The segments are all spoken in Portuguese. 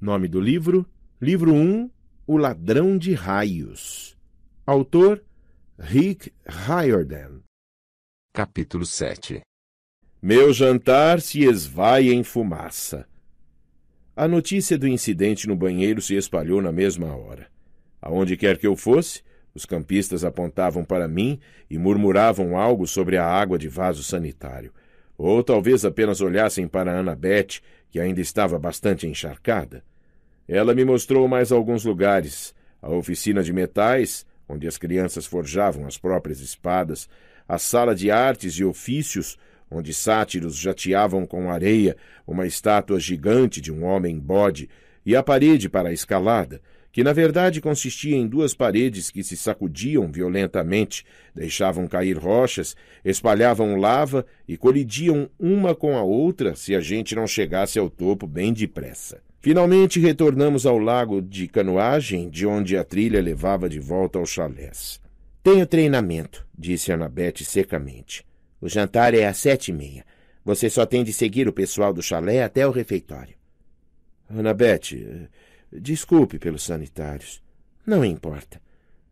Nome do livro: Livro 1, O Ladrão de Raios. Autor: Rick Riordan. Capítulo 7. Meu jantar se esvai em fumaça. A notícia do incidente no banheiro se espalhou na mesma hora. Aonde quer que eu fosse, os campistas apontavam para mim e murmuravam algo sobre a água de vaso sanitário. Ou talvez apenas olhassem para Annabeth, que ainda estava bastante encharcada. Ela me mostrou mais alguns lugares: a oficina de metais, onde as crianças forjavam as próprias espadas, a sala de artes e ofícios, onde sátiros jateavam com areia uma estátua gigante de um homem-bode, e a parede para a escalada, que na verdade consistia em 2 paredes que se sacudiam violentamente, deixavam cair rochas, espalhavam lava e colidiam uma com a outra se a gente não chegasse ao topo bem depressa. Finalmente retornamos ao lago de canoagem, de onde a trilha levava de volta aos chalés. Tenho treinamento, disse Annabeth secamente. O jantar é às 7h30. Você só tem de seguir o pessoal do chalé até o refeitório. Annabeth, desculpe pelos sanitários. Não importa.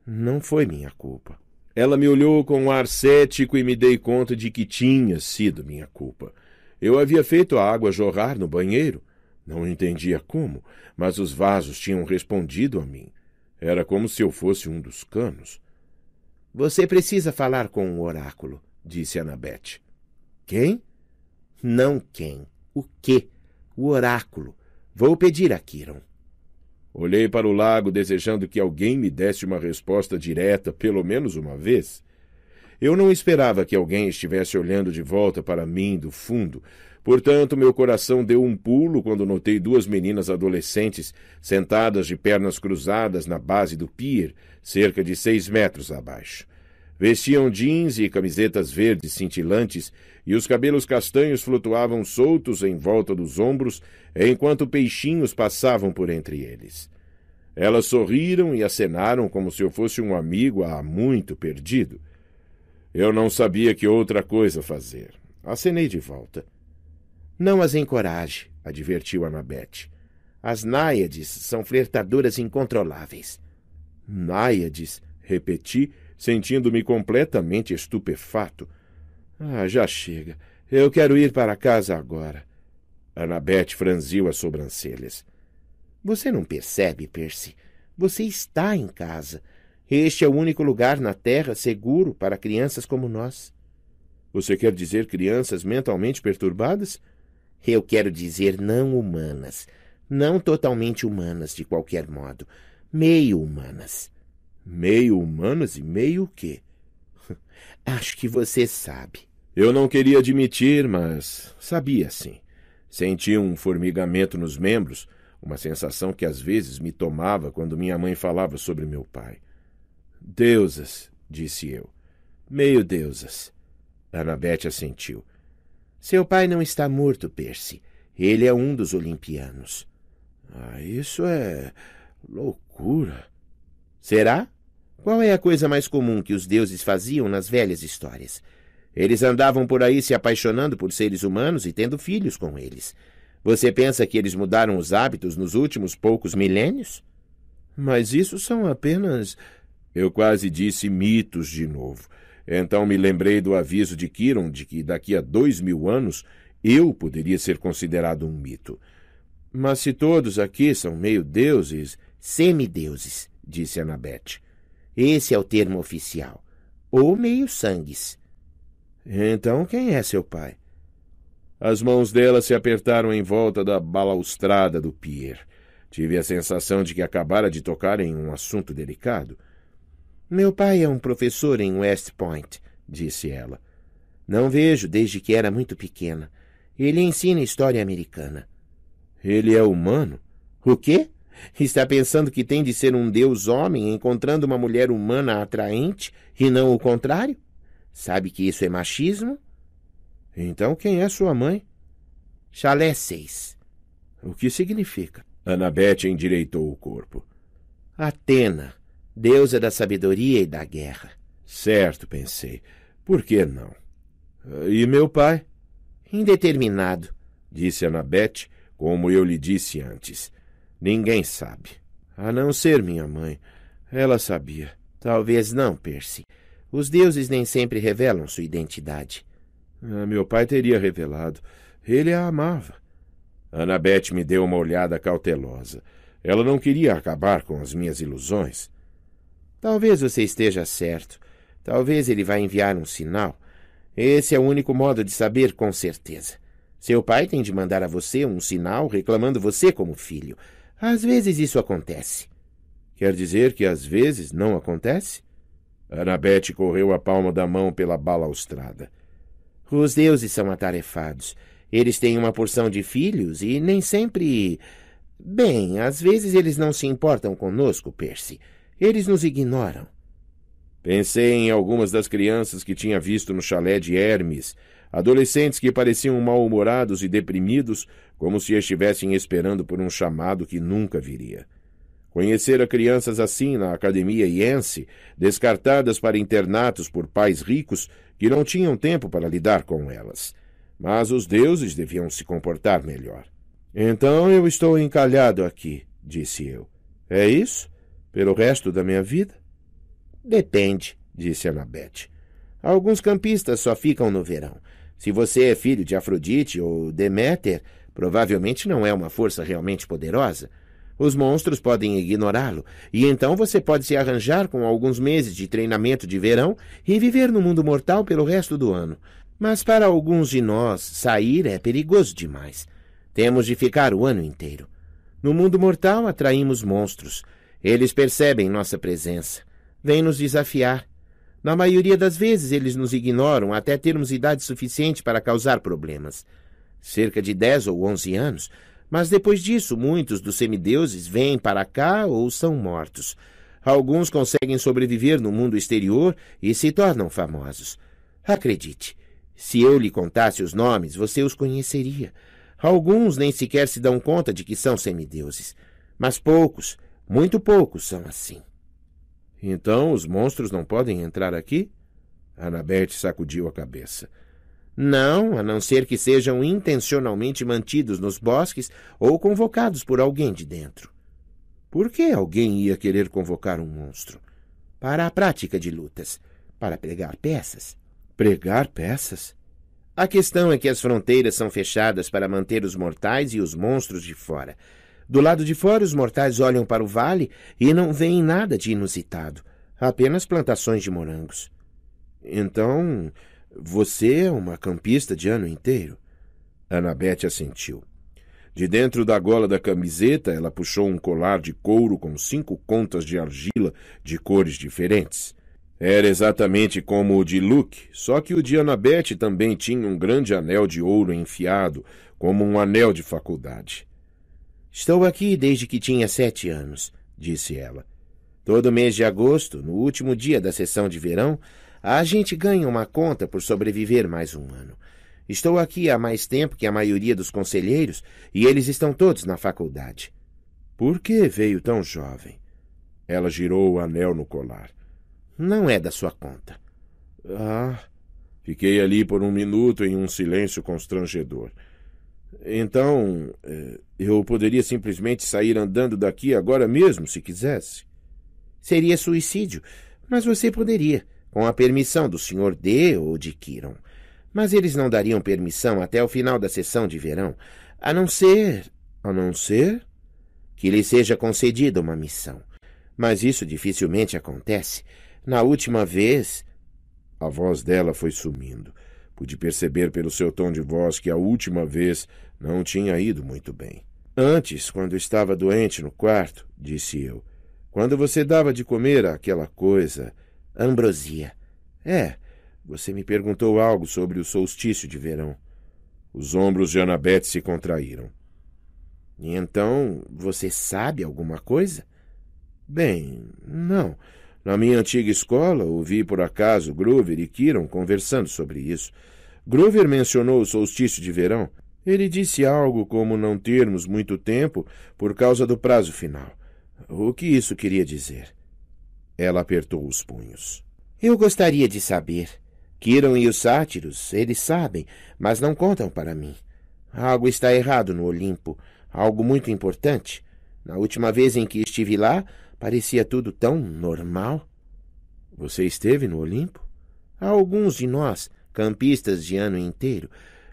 Não foi minha culpa. Ela me olhou com um ar cético e me dei conta de que tinha sido minha culpa. Eu havia feito a água jorrar no banheiro. Não entendia como, mas os vasos tinham respondido a mim. Era como se eu fosse um dos canos. Você precisa falar com o oráculo, disse Annabeth. Quem? Não quem. O quê? O oráculo. Vou pedir a Kiron. Olhei para o lago desejando que alguém me desse uma resposta direta pelo menos uma vez. Eu não esperava que alguém estivesse olhando de volta para mim do fundo. Portanto, meu coração deu um pulo quando notei 2 meninas adolescentes sentadas de pernas cruzadas na base do pier, cerca de 6 metros abaixo. Vestiam jeans e camisetas verdes cintilantes, e os cabelos castanhos flutuavam soltos em volta dos ombros, enquanto peixinhos passavam por entre eles. Elas sorriram e acenaram como se eu fosse um amigo há muito perdido. Eu não sabia que outra coisa fazer. Acenei de volta. Não as encoraje, advertiu Annabeth. As náiades são flertadoras incontroláveis. Náiades, repeti, sentindo-me completamente estupefato. Já chega. Eu quero ir para casa agora. Annabeth franziu as sobrancelhas. Você não percebe, Percy? Você está em casa. Este é o único lugar na Terra seguro para crianças como nós. Você quer dizer crianças mentalmente perturbadas? Eu quero dizer não humanas. Não totalmente humanas, de qualquer modo. Meio humanas. Meio humanas e meio o quê? Acho que você sabe. Eu não queria admitir, mas sabia sim. Sentia um formigamento nos membros, uma sensação que às vezes me tomava quando minha mãe falava sobre meu pai. Deusas, disse eu. Meio deusas. Annabeth assentiu. Seu pai não está morto, Percy. Ele é um dos olimpianos. Isso é loucura. Será? Qual é a coisa mais comum que os deuses faziam nas velhas histórias? Eles andavam por aí se apaixonando por seres humanos e tendo filhos com eles. Você pensa que eles mudaram os hábitos nos últimos poucos milênios? Mas isso são apenas... Eu quase disse mitos de novo. Então me lembrei do aviso de Kiron de que daqui a 2000 anos eu poderia ser considerado um mito. Mas se todos aqui são meio deuses... Semideuses, disse Annabeth. Esse é o termo oficial. Ou meio-sangues. Então quem é seu pai? As mãos dela se apertaram em volta da balaustrada do pier. Tive a sensação de que acabara de tocar em um assunto delicado. Meu pai é um professor em West Point, disse ela. Não vejo desde que era muito pequena. Ele ensina história americana. Ele é humano? O quê? Está pensando que tem de ser um deus homem encontrando uma mulher humana atraente e não o contrário? Sabe que isso é machismo? Então quem é sua mãe? Chalé 6. O que significa? Annabeth endireitou o corpo. Atena, deusa da sabedoria e da guerra. Certo, pensei. Por que não? E meu pai? Indeterminado, disse Annabeth, como eu lhe disse antes. Ninguém sabe. A não ser minha mãe. Ela sabia. Talvez não, Percy. Os deuses nem sempre revelam sua identidade. Meu pai teria revelado. Ele a amava. Annabeth me deu uma olhada cautelosa. Ela não queria acabar com as minhas ilusões. Talvez você esteja certo. Talvez ele vá enviar um sinal. Esse é o único modo de saber com certeza. Seu pai tem de mandar a você um sinal reclamando você como filho. Às vezes isso acontece. Quer dizer que às vezes não acontece? Annabeth correu a palma da mão pela balaustrada. Os deuses são atarefados. Eles têm uma porção de filhos e nem sempre... Bem, às vezes eles não se importam conosco, Percy. Eles nos ignoram. Pensei em algumas das crianças que tinha visto no chalé de Hermes, adolescentes que pareciam mal-humorados e deprimidos, como se estivessem esperando por um chamado que nunca viria. Conhecera crianças assim na Academia Iense, descartadas para internatos por pais ricos que não tinham tempo para lidar com elas. Mas os deuses deviam se comportar melhor. Então eu estou encalhado aqui, disse eu. É isso? Pelo resto da minha vida? Depende, disse Annabeth. Alguns campistas só ficam no verão. Se você é filho de Afrodite ou Deméter, provavelmente não é uma força realmente poderosa. Os monstros podem ignorá-lo, e então você pode se arranjar com alguns meses de treinamento de verão e viver no mundo mortal pelo resto do ano. Mas para alguns de nós, sair é perigoso demais. Temos de ficar o ano inteiro. No mundo mortal, atraímos monstros. Eles percebem nossa presença. Vêm nos desafiar. Na maioria das vezes, eles nos ignoram até termos idade suficiente para causar problemas. Cerca de 10 ou 11 anos. Mas depois disso, muitos dos semideuses vêm para cá ou são mortos. Alguns conseguem sobreviver no mundo exterior e se tornam famosos. Acredite, se eu lhe contasse os nomes, você os conheceria. Alguns nem sequer se dão conta de que são semideuses. Mas poucos, muito poucos, são assim. Então os monstros não podem entrar aqui? Annabeth sacudiu a cabeça. Não, a não ser que sejam intencionalmente mantidos nos bosques ou convocados por alguém de dentro. Por que alguém ia querer convocar um monstro? Para a prática de lutas. Para pregar peças. Pregar peças? A questão é que as fronteiras são fechadas para manter os mortais e os monstros de fora. Do lado de fora, os mortais olham para o vale e não veem nada de inusitado. Apenas plantações de morangos. Então... Você é uma campista de ano inteiro? Annabeth assentiu. De dentro da gola da camiseta, ela puxou um colar de couro com 5 contas de argila de cores diferentes. Era exatamente como o de Luke, só que o de Annabeth também tinha um grande anel de ouro enfiado, como um anel de faculdade. Estou aqui desde que tinha 7 anos, disse ela. Todo mês de agosto, no último dia da sessão de verão, a gente ganha uma conta por sobreviver mais um ano. Estou aqui há mais tempo que a maioria dos conselheiros e eles estão todos na faculdade. Por que veio tão jovem? Ela girou o anel no colar. Não é da sua conta. Fiquei ali por um minuto em um silêncio constrangedor. Então, eu poderia simplesmente sair andando daqui agora mesmo, se quisesse? Seria suicídio, mas você poderia. Com a permissão do Sr. D. ou de Kiron. Mas eles não dariam permissão até o final da sessão de verão, a não ser... A não ser? Que lhe seja concedida uma missão. Mas isso dificilmente acontece. Na última vez... A voz dela foi sumindo. Pude perceber pelo seu tom de voz que a última vez não tinha ido muito bem. Antes, quando estava doente no quarto, disse eu, quando você dava de comer aquela coisa... Ambrosia. Você me perguntou algo sobre o solstício de verão. Os ombros de Annabeth se contraíram. E então, você sabe alguma coisa? Bem, não. Na minha antiga escola, ouvi por acaso Grover e Kiron conversando sobre isso. Grover mencionou o solstício de verão. Ele disse algo como não termos muito tempo por causa do prazo final. O que isso queria dizer? Ela apertou os punhos. Eu gostaria de saber. Kiron e os sátiros, eles sabem, mas não contam para mim. Algo está errado no Olimpo, algo muito importante. Na última vez em que estive lá, parecia tudo tão normal. Você esteve no Olimpo? Há alguns de nós, campistas de ano inteiro,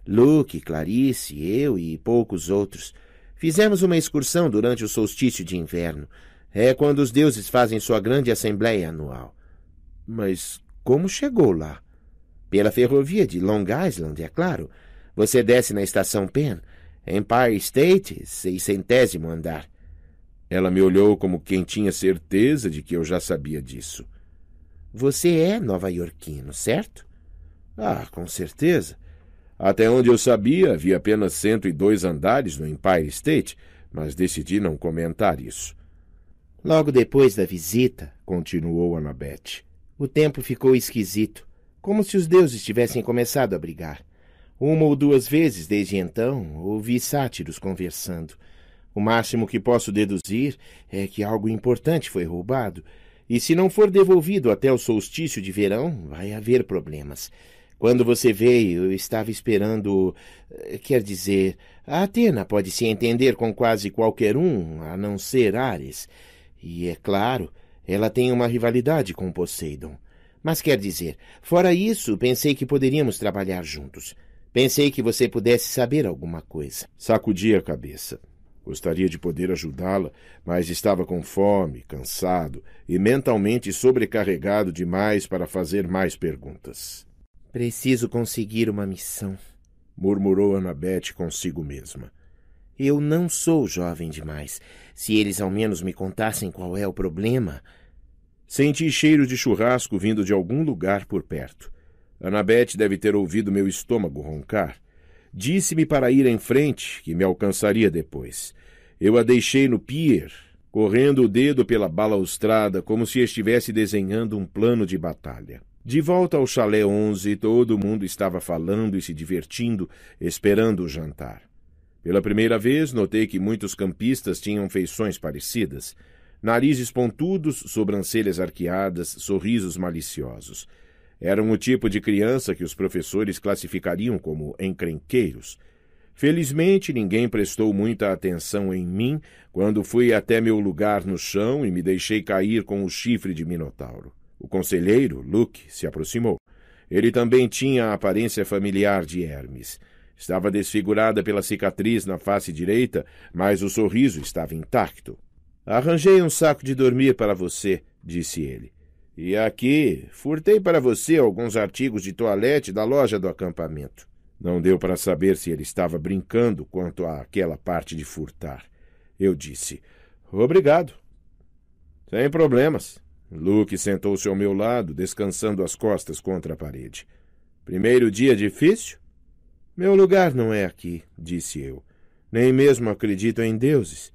Luke, Clarice, eu e poucos outros, fizemos uma excursão durante o solstício de inverno. É quando os deuses fazem sua grande assembleia anual. Mas como chegou lá? Pela ferrovia de Long Island, é claro. Você desce na estação Penn, Empire State, 600º andar. Ela me olhou como quem tinha certeza de que eu já sabia disso. Você é nova-iorquino, certo? Ah, com certeza. Até onde eu sabia, havia apenas 102 andares no Empire State, mas decidi não comentar isso. Logo depois da visita, continuou Annabeth, o tempo ficou esquisito, como se os deuses tivessem começado a brigar. Uma ou duas vezes desde então, ouvi sátiros conversando. O máximo que posso deduzir é que algo importante foi roubado, e se não for devolvido até o solstício de verão, vai haver problemas. Quando você veio, eu estava esperando... Quer dizer, a Atena pode se entender com quase qualquer um, a não ser Ares. E, é claro, ela tem uma rivalidade com Poseidon. Mas quer dizer, fora isso, pensei que poderíamos trabalhar juntos. Pensei que você pudesse saber alguma coisa. Sacudi a cabeça. Gostaria de poder ajudá-la, mas estava com fome, cansado e mentalmente sobrecarregado demais para fazer mais perguntas. Preciso conseguir uma missão, murmurou Annabeth consigo mesma. Eu não sou jovem demais. Se eles ao menos me contassem qual é o problema... Senti cheiro de churrasco vindo de algum lugar por perto. Annabeth deve ter ouvido meu estômago roncar. Disse-me para ir em frente, que me alcançaria depois. Eu a deixei no pier, correndo o dedo pela balaustrada como se estivesse desenhando um plano de batalha. De volta ao chalé 11, todo mundo estava falando e se divertindo, esperando o jantar. Pela primeira vez, notei que muitos campistas tinham feições parecidas. Narizes pontudos, sobrancelhas arqueadas, sorrisos maliciosos. Eram o tipo de criança que os professores classificariam como encrenqueiros. Felizmente, ninguém prestou muita atenção em mim quando fui até meu lugar no chão e me deixei cair com o chifre de Minotauro. O conselheiro, Luke, se aproximou. Ele também tinha a aparência familiar de Hermes. Estava desfigurada pela cicatriz na face direita, mas o sorriso estava intacto. Arranjei um saco de dormir para você, disse ele. E aqui, furtei para você alguns artigos de toalete da loja do acampamento. Não deu para saber se ele estava brincando quanto àquela parte de furtar. Eu disse, obrigado. Sem problemas. Luke sentou-se ao meu lado, descansando as costas contra a parede. Primeiro dia difícil? Meu lugar não é aqui, disse eu. Nem mesmo acredito em deuses.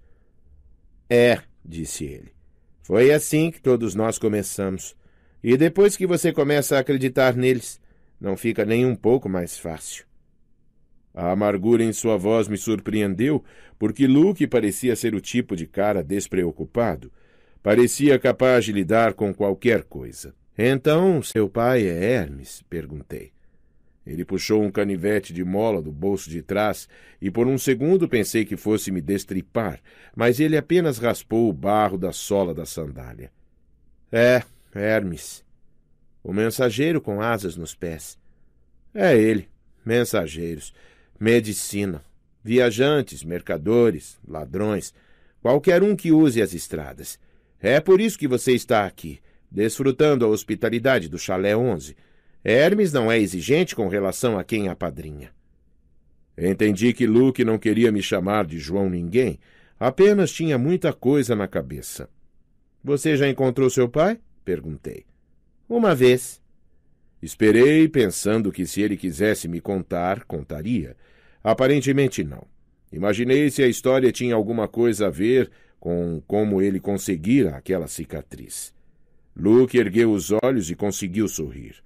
É, disse ele. Foi assim que todos nós começamos. E depois que você começa a acreditar neles, não fica nem um pouco mais fácil. A amargura em sua voz me surpreendeu, porque Luke parecia ser o tipo de cara despreocupado. Parecia capaz de lidar com qualquer coisa. Então, seu pai é Hermes? Perguntei. Ele puxou um canivete de mola do bolso de trás e por um segundo pensei que fosse me destripar, mas ele apenas raspou o barro da sola da sandália. É, Hermes. O mensageiro com asas nos pés. É ele. Mensageiros. Medicina. Viajantes, mercadores, ladrões. Qualquer um que use as estradas. É por isso que você está aqui, desfrutando a hospitalidade do chalé 11. Hermes não é exigente com relação a quem apadrinha. Entendi que Luke não queria me chamar de João Ninguém, apenas tinha muita coisa na cabeça. Você já encontrou seu pai? Perguntei. Uma vez. Esperei, pensando que se ele quisesse me contar, contaria. Aparentemente não. Imaginei se a história tinha alguma coisa a ver com como ele conseguira aquela cicatriz. Luke ergueu os olhos e conseguiu sorrir.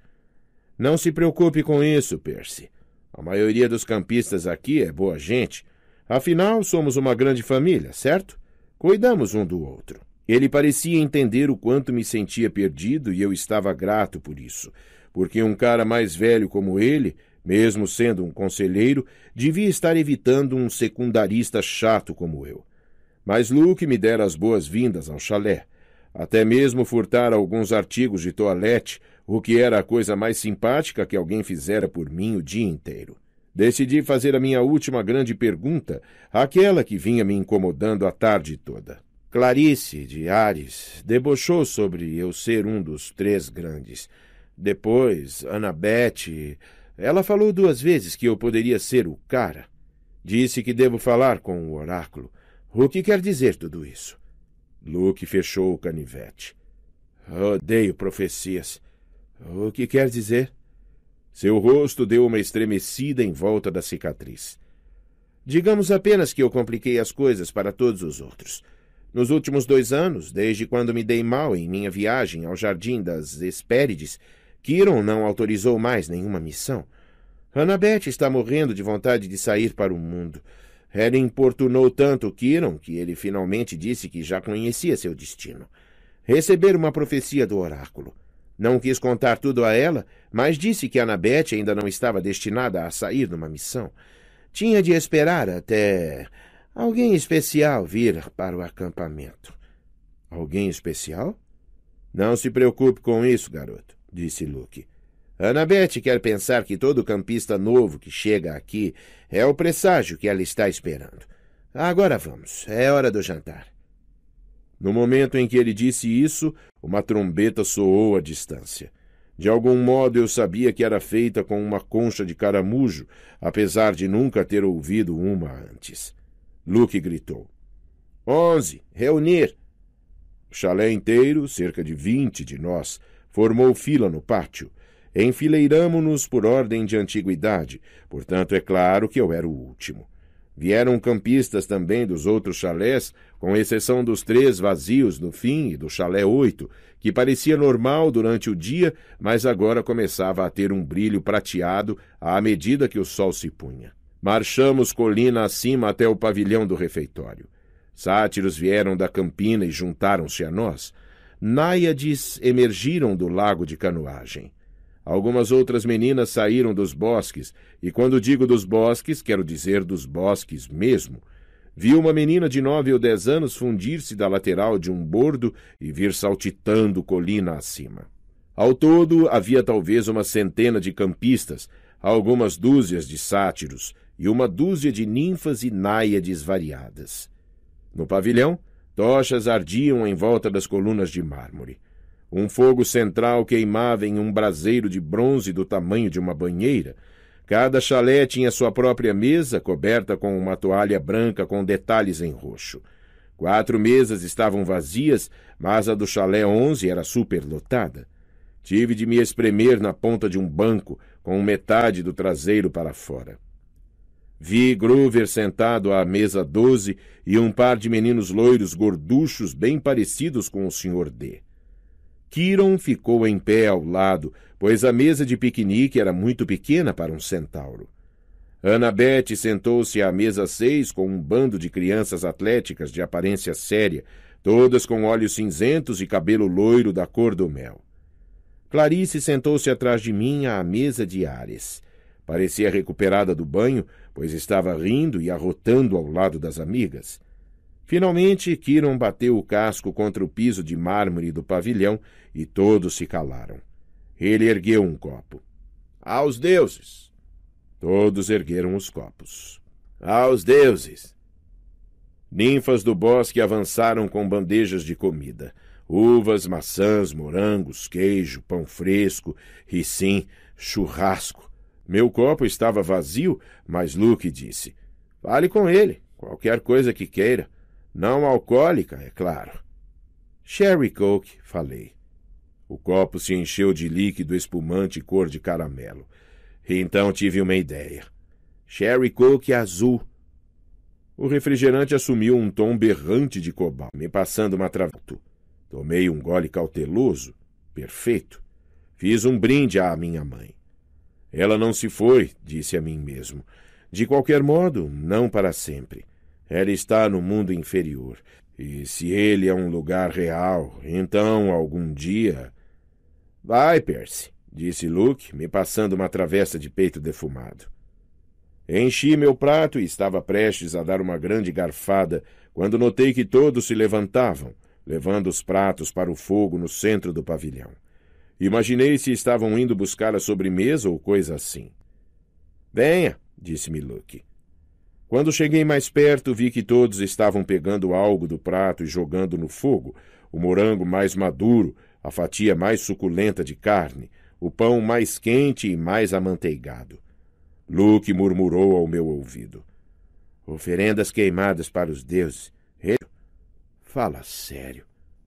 Não se preocupe com isso, Percy. A maioria dos campistas aqui é boa gente. Afinal, somos uma grande família, certo? Cuidamos um do outro. Ele parecia entender o quanto me sentia perdido e eu estava grato por isso, porque um cara mais velho como ele, mesmo sendo um conselheiro, devia estar evitando um secundarista chato como eu. Mas Luke me dera as boas-vindas ao chalé. Até mesmo furtara alguns artigos de toalete, o que era a coisa mais simpática que alguém fizera por mim o dia inteiro. Decidi fazer a minha última grande pergunta, aquela que vinha me incomodando a tarde toda. Clarice, de Ares, debochou sobre eu ser um dos 3 grandes. Depois, Annabeth, ela falou 2 vezes que eu poderia ser o cara. Disse que devo falar com o oráculo. O que quer dizer tudo isso? Luke fechou o canivete. Odeio profecias. O que quer dizer? Seu rosto deu uma estremecida em volta da cicatriz. Digamos apenas que eu compliquei as coisas para todos os outros. Nos últimos 2 anos, desde quando me dei mal em minha viagem ao Jardim das Hespérides, Quiron não autorizou mais nenhuma missão. Annabeth está morrendo de vontade de sair para o mundo. Ela importunou tanto Quiron que ele finalmente disse que já conhecia seu destino. Receber uma profecia do oráculo. Não quis contar tudo a ela, mas disse que Annabeth ainda não estava destinada a sair numa missão. Tinha de esperar até alguém especial vir para o acampamento. Alguém especial? Não se preocupe com isso, garoto, disse Luke. Annabeth quer pensar que todo campista novo que chega aqui é o presságio que ela está esperando. Agora vamos, é hora do jantar. No momento em que ele disse isso, uma trombeta soou à distância. De algum modo eu sabia que era feita com uma concha de caramujo, apesar de nunca ter ouvido uma antes. Luke gritou. 11, reunir! O chalé inteiro, cerca de 20 de nós, formou fila no pátio. Enfileiramo-nos por ordem de antiguidade, portanto é claro que eu era o último. Vieram campistas também dos outros chalés, com exceção dos 3 vazios no fim e do chalé 8, que parecia normal durante o dia, mas agora começava a ter um brilho prateado à medida que o sol se punha. Marchamos colina acima até o pavilhão do refeitório. Sátiros vieram da campina e juntaram-se a nós. Náiades emergiram do lago de canoagem. Algumas outras meninas saíram dos bosques, e quando digo dos bosques, quero dizer dos bosques mesmo. Vi uma menina de 9 ou 10 anos fundir-se da lateral de um bordo e vir saltitando colina acima. Ao todo, havia talvez uma centena de campistas, algumas dúzias de sátiros e uma dúzia de ninfas e náiades variadas. No pavilhão, tochas ardiam em volta das colunas de mármore. Um fogo central queimava em um braseiro de bronze do tamanho de uma banheira. Cada chalé tinha sua própria mesa, coberta com uma toalha branca com detalhes em roxo. 4 mesas estavam vazias, mas a do chalé 11 era superlotada. Tive de me espremer na ponta de um banco, com metade do traseiro para fora. Vi Grover sentado à mesa 12 e um par de meninos loiros gorduchos bem parecidos com o Sr. D. Quiron ficou em pé ao lado, pois a mesa de piquenique era muito pequena para um centauro. Annabeth sentou-se à mesa 6 com um bando de crianças atléticas de aparência séria, todas com olhos cinzentos e cabelo loiro da cor do mel. Clarice sentou-se atrás de mim à mesa de Ares. Parecia recuperada do banho, pois estava rindo e arrotando ao lado das amigas. Finalmente, Quiron bateu o casco contra o piso de mármore do pavilhão e todos se calaram. Ele ergueu um copo. Aos deuses! Todos ergueram os copos. Aos deuses! Ninfas do bosque avançaram com bandejas de comida. Uvas, maçãs, morangos, queijo, pão fresco, ricim, churrasco. Meu copo estava vazio, mas Luke disse, fale com ele, qualquer coisa que queira. Não alcoólica, é claro. Sherry Coke, falei. O copo se encheu de líquido espumante cor de caramelo. E então tive uma ideia. Sherry Coke azul. O refrigerante assumiu um tom berrante de cobalto, me passando uma travuto. Tomei um gole cauteloso. Perfeito. Fiz um brinde à minha mãe. Ela não se foi, disse a mim mesmo. De qualquer modo, não para sempre. Ela está no mundo inferior, e se ele é um lugar real, então, algum dia... Vai, Percy, disse Luke, me passando uma travessa de peito defumado. Enchi meu prato e estava prestes a dar uma grande garfada, quando notei que todos se levantavam, levando os pratos para o fogo no centro do pavilhão. Imaginei se estavam indo buscar a sobremesa ou coisa assim. Venha, disse-me Luke. Quando cheguei mais perto, vi que todos estavam pegando algo do prato e jogando no fogo, o morango mais maduro, a fatia mais suculenta de carne, o pão mais quente e mais amanteigado. Luke murmurou ao meu ouvido. Oferendas queimadas para os deuses. Fala sério.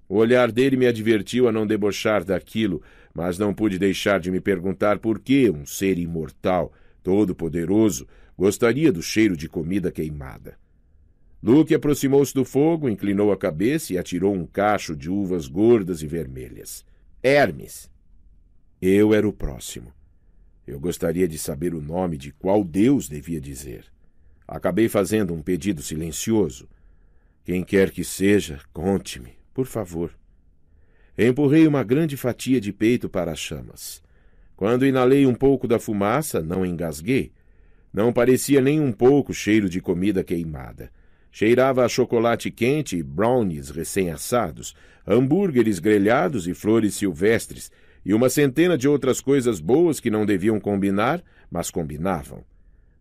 O olhar dele me advertiu a não debochar daquilo, mas não pude deixar de me perguntar por que um ser imortal, todo-poderoso, gostaria do cheiro de comida queimada. Luke aproximou-se do fogo, inclinou a cabeça e atirou um cacho de uvas gordas e vermelhas. Hermes. Eu era o próximo. Eu gostaria de saber o nome de qual deus devia dizer. Acabei fazendo um pedido silencioso. Quem quer que seja, conte-me, por favor. Empurrei uma grande fatia de peito para as chamas. Quando inalei um pouco da fumaça, não engasguei. Não parecia nem um pouco cheiro de comida queimada. Cheirava a chocolate quente e brownies recém-assados, hambúrgueres grelhados e flores silvestres, e uma centena de outras coisas boas que não deviam combinar, mas combinavam.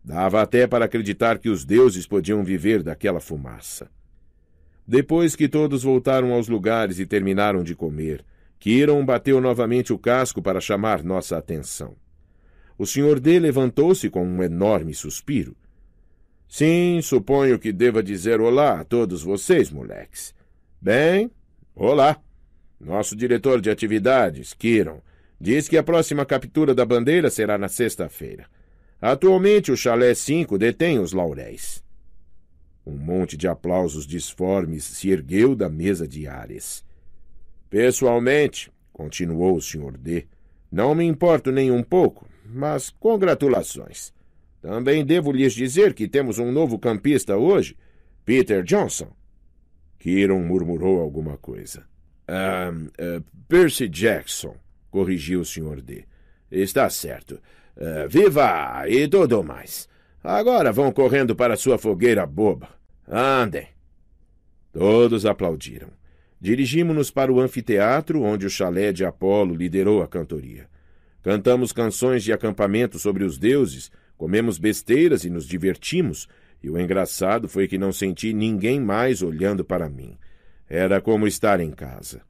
Dava até para acreditar que os deuses podiam viver daquela fumaça. Depois que todos voltaram aos lugares e terminaram de comer, Kiron bateu novamente o casco para chamar nossa atenção. O Sr. D levantou-se com um enorme suspiro. Sim, suponho que deva dizer olá a todos vocês, moleques. Bem, olá. Nosso diretor de atividades, Kiron, diz que a próxima captura da bandeira será na sexta-feira. Atualmente, o Chalé 5 detém os lauréis. Um monte de aplausos disformes se ergueu da mesa de Ares. Pessoalmente, continuou o Sr. D, não me importo nem um pouco, mas congratulações. Também devo lhes dizer que temos um novo campista hoje, Peter Johnson. Kiron murmurou alguma coisa. Percy Jackson, corrigiu o Sr. D. Está certo. Viva e tudo mais. Agora vão correndo para sua fogueira boba. Andem. Todos aplaudiram. Dirigimos-nos para o anfiteatro, onde o chalé de Apolo liderou a cantoria. Cantamos canções de acampamento sobre os deuses, comemos besteiras e nos divertimos, e o engraçado foi que não senti ninguém mais olhando para mim. Era como estar em casa.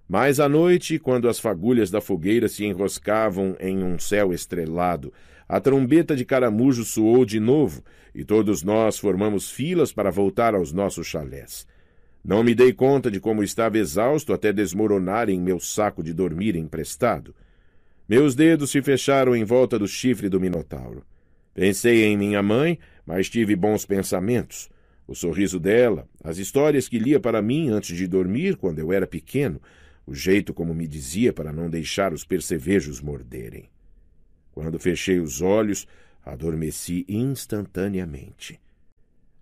Mas à noite, quando as fagulhas da fogueira se enroscavam em um céu estrelado, a trombeta de caramujo soou de novo e todos nós formamos filas para voltar aos nossos chalés. Não me dei conta de como estava exausto até desmoronar em meu saco de dormir emprestado. Meus dedos se fecharam em volta do chifre do Minotauro. Pensei em minha mãe, mas tive bons pensamentos. O sorriso dela, as histórias que lia para mim antes de dormir quando eu era pequeno, o jeito como me dizia para não deixar os percevejos morderem. Quando fechei os olhos, adormeci instantaneamente.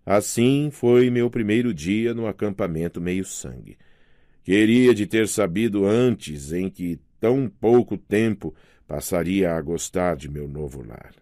Assim foi meu primeiro dia no acampamento meio-sangue. Queria de ter sabido antes em que tão pouco tempo passaria a gostar de meu novo lar.